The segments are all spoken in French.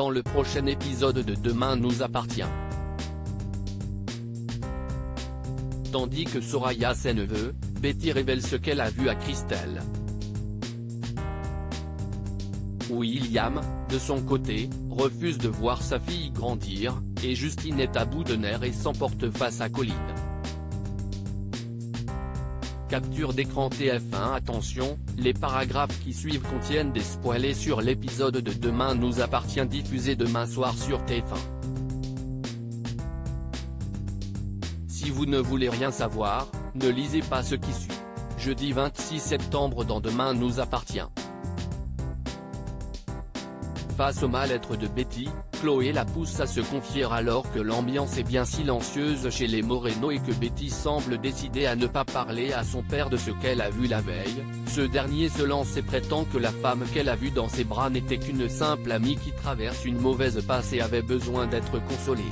dans le prochain épisode de Demain nous appartient. Tandis que Soraya ses neveux, Betty révèle ce qu'elle a vu à Christelle. William, de son côté, refuse de voir sa fille grandir, et Justine est à bout de nerfs et s'emporte face à Colline. Capture d'écran TF1. Attention, les paragraphes qui suivent contiennent des spoilers sur l'épisode de Demain nous appartient diffusé demain soir sur TF1. Si vous ne voulez rien savoir, ne lisez pas ce qui suit. Jeudi 26 septembre dans Demain nous appartient. Face au mal-être de Betty, Chloé la pousse à se confier alors que l'ambiance est bien silencieuse chez les Moreno et que Betty semble décidée à ne pas parler à son père de ce qu'elle a vu la veille. Ce dernier se lance et prétend que la femme qu'elle a vue dans ses bras n'était qu'une simple amie qui traverse une mauvaise passe et avait besoin d'être consolée.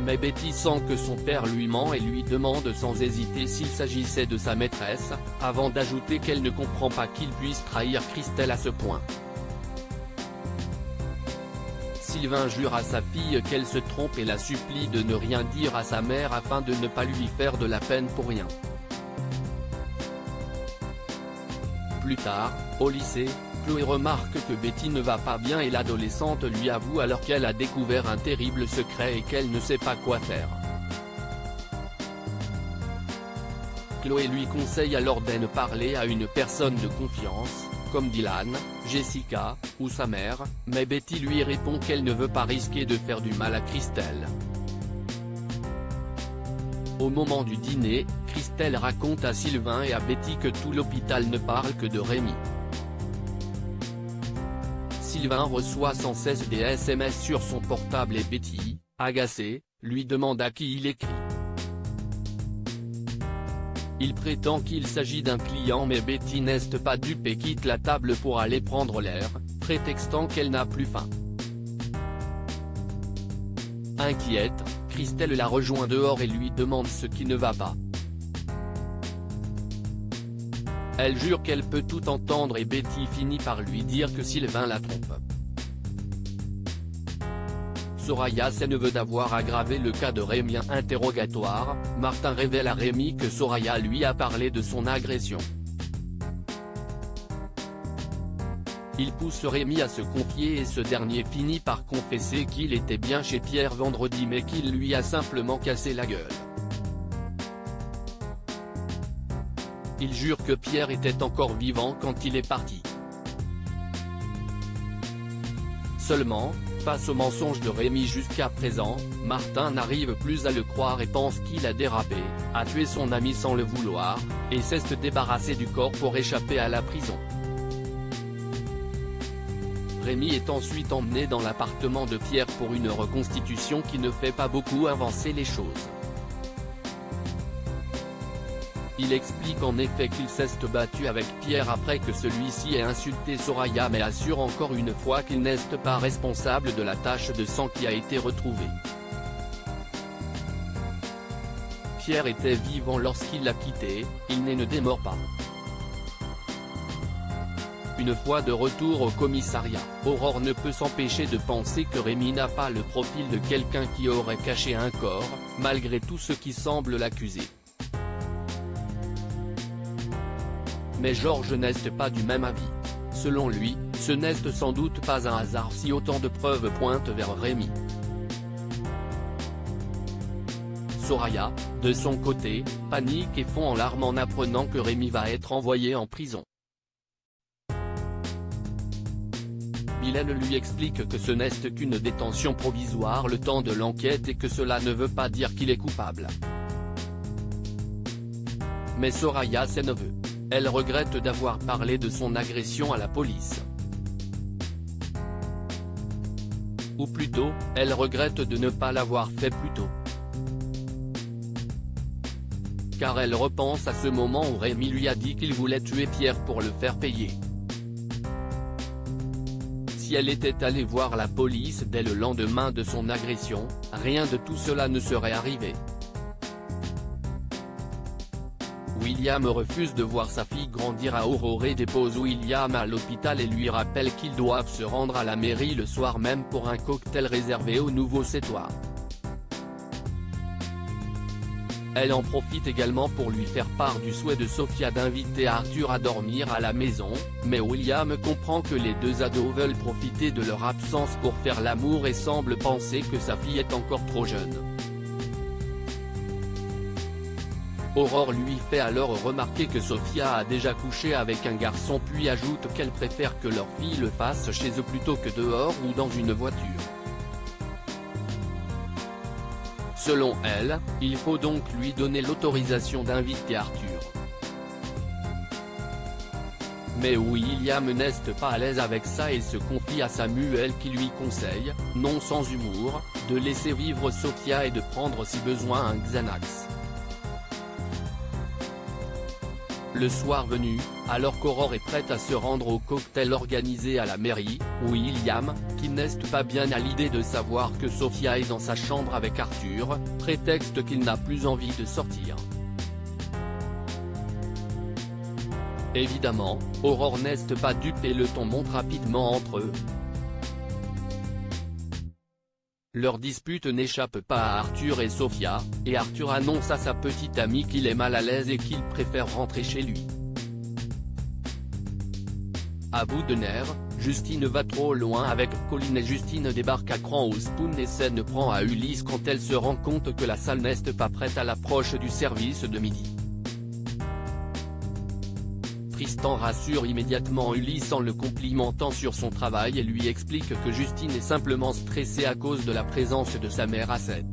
Mais Betty sent que son père lui ment et lui demande sans hésiter s'il s'agissait de sa maîtresse, avant d'ajouter qu'elle ne comprend pas qu'il puisse trahir Christelle à ce point. Sylvain jure à sa fille qu'elle se trompe et la supplie de ne rien dire à sa mère afin de ne pas lui faire de la peine pour rien. Plus tard, au lycée, Chloé remarque que Betty ne va pas bien et l'adolescente lui avoue alors qu'elle a découvert un terrible secret et qu'elle ne sait pas quoi faire. Chloé lui conseille alors de ne parler à une personne de confiance, comme Dylan, Jessica, ou sa mère, mais Betty lui répond qu'elle ne veut pas risquer de faire du mal à Christelle. Au moment du dîner, Christelle raconte à Sylvain et à Betty que tout l'hôpital ne parle que de Rémi. Sylvain reçoit sans cesse des SMS sur son portable et Betty, agacée, lui demande à qui il écrit. Il prétend qu'il s'agit d'un client mais Betty n'est pas dupe et quitte la table pour aller prendre l'air, prétextant qu'elle n'a plus faim. Inquiète, Christelle la rejoint dehors et lui demande ce qui ne va pas. Elle jure qu'elle peut tout entendre et Betty finit par lui dire que Sylvain la trompe. Soraya ses neveux d'avoir aggravé le cas de Rémi. Interrogatoire, Martin révèle à Rémi que Soraya lui a parlé de son agression. Il pousse Rémi à se confier et ce dernier finit par confesser qu'il était bien chez Pierre vendredi mais qu'il lui a simplement cassé la gueule. Il jure que Pierre était encore vivant quand il est parti. Seulement, face au mensonge de Rémi jusqu'à présent, Martin n'arrive plus à le croire et pense qu'il a dérapé, a tué son ami sans le vouloir, et s'est débarrassé du corps pour échapper à la prison. Rémi est ensuite emmené dans l'appartement de Pierre pour une reconstitution qui ne fait pas beaucoup avancer les choses. Il explique en effet qu'il s'est battu avec Pierre après que celui-ci ait insulté Soraya mais assure encore une fois qu'il n'est pas responsable de la tache de sang qui a été retrouvée. Pierre était vivant lorsqu'il l'a quitté, il ne démord pas. Une fois de retour au commissariat, Aurore ne peut s'empêcher de penser que Rémi n'a pas le profil de quelqu'un qui aurait caché un corps, malgré tout ce qui semble l'accuser. Mais Georges n'est pas du même avis. Selon lui, ce n'est sans doute pas un hasard si autant de preuves pointent vers Rémi. Soraya, de son côté, panique et fond en larmes en apprenant que Rémi va être envoyé en prison. Mylène lui explique que ce n'est qu'une détention provisoire le temps de l'enquête et que cela ne veut pas dire qu'il est coupable. Mais Soraya ses neveux. Elle regrette d'avoir parlé de son agression à la police. Ou plutôt, elle regrette de ne pas l'avoir fait plus tôt. Car elle repense à ce moment où Rémi lui a dit qu'il voulait tuer Pierre pour le faire payer. Si elle était allée voir la police dès le lendemain de son agression, rien de tout cela ne serait arrivé. William refuse de voir sa fille grandir à Aurore et dépose William à l'hôpital et lui rappelle qu'ils doivent se rendre à la mairie le soir même pour un cocktail réservé aux nouveaux sétois. Elle en profite également pour lui faire part du souhait de Sophia d'inviter Arthur à dormir à la maison, mais William comprend que les deux ados veulent profiter de leur absence pour faire l'amour et semble penser que sa fille est encore trop jeune. Aurore lui fait alors remarquer que Sophia a déjà couché avec un garçon puis ajoute qu'elle préfère que leur fille le fasse chez eux plutôt que dehors ou dans une voiture. Selon elle, il faut donc lui donner l'autorisation d'inviter Arthur. Mais William n'est pas à l'aise avec ça et se confie à Samuel qui lui conseille, non sans humour, de laisser vivre Sophia et de prendre si besoin un Xanax. Le soir venu, alors qu'Aurore est prête à se rendre au cocktail organisé à la mairie, William, qui n'est pas bien à l'idée de savoir que Sophia est dans sa chambre avec Arthur, prétexte qu'il n'a plus envie de sortir. Évidemment, Aurore n'est pas dupe et le ton monte rapidement entre eux. Leur dispute n'échappe pas à Arthur et Sophia, et Arthur annonce à sa petite amie qu'il est mal à l'aise et qu'il préfère rentrer chez lui. À bout de nerfs, Justine va trop loin avec Colline et Justine débarque à cran au spoon et scène prend à Ulysse quand elle se rend compte que la salle n'est pas prête à l'approche du service de midi. Tristan rassure immédiatement Ulysse en le complimentant sur son travail et lui explique que Justine est simplement stressée à cause de la présence de sa mère à 7.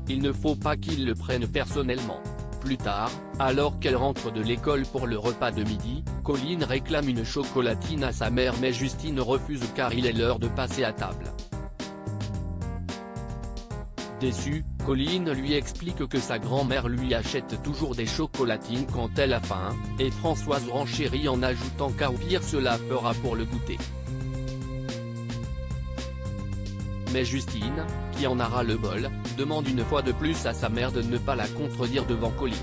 Il ne faut pas qu'il le prenne personnellement. Plus tard, alors qu'elle rentre de l'école pour le repas de midi, Colline réclame une chocolatine à sa mère mais Justine refuse car il est l'heure de passer à table. Déçue, Colline lui explique que sa grand-mère lui achète toujours des chocolatines quand elle a faim, et Françoise renchérit en ajoutant qu'au pire cela fera pour le goûter. Mais Justine, qui en a ras le bol, demande une fois de plus à sa mère de ne pas la contredire devant Colline.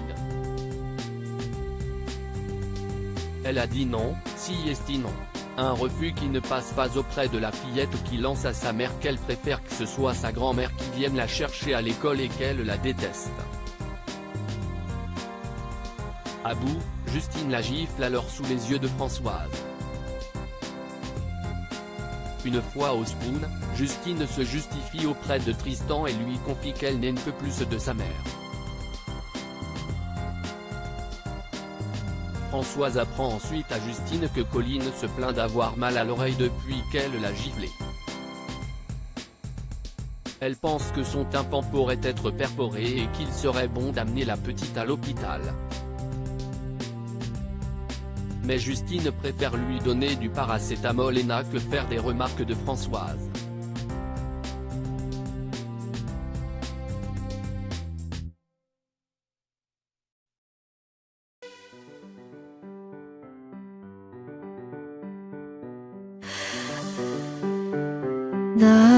Elle a dit non, si esti non. Un refus qui ne passe pas auprès de la fillette qui lance à sa mère qu'elle préfère que ce soit sa grand-mère qui vienne la chercher à l'école et qu'elle la déteste. À bout, Justine la gifle alors sous les yeux de Françoise. Une fois au spoon, Justine se justifie auprès de Tristan et lui confie qu'elle n'aime que plus de sa mère. Françoise apprend ensuite à Justine que Colline se plaint d'avoir mal à l'oreille depuis qu'elle l'a giflée. Elle pense que son tympan pourrait être perforé et qu'il serait bon d'amener la petite à l'hôpital. Mais Justine préfère lui donner du paracétamol et n'a que faire des remarques de Françoise. 나